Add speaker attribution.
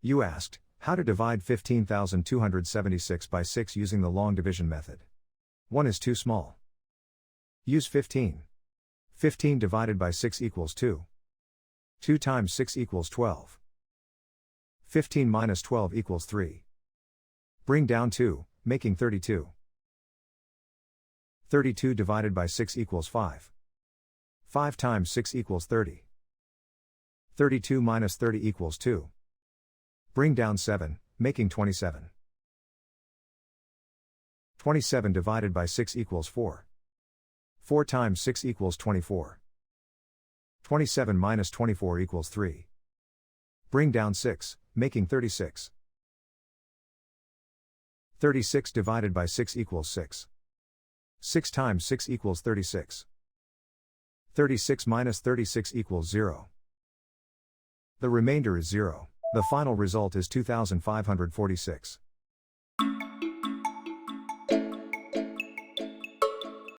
Speaker 1: You asked, how to divide 15,276 by 6 using the long division method. 1 is too small. Use 15. 15 divided by 6 equals 2. 2 times 6 equals 12. 15 minus 12 equals 3. Bring down 2, making 32. 32 divided by 6 equals 5. 5 times 6 equals 30. 32 minus 30 equals 2. Bring down 7, making 27. 27 divided by 6 equals 4. 4 times 6 equals 24. 27 minus 24 equals 3. Bring down 6, making 36. 36 divided by 6 equals 6. 6 times 6 equals 36. 36 minus 36 equals 0. The remainder is 0. The final result is 2546.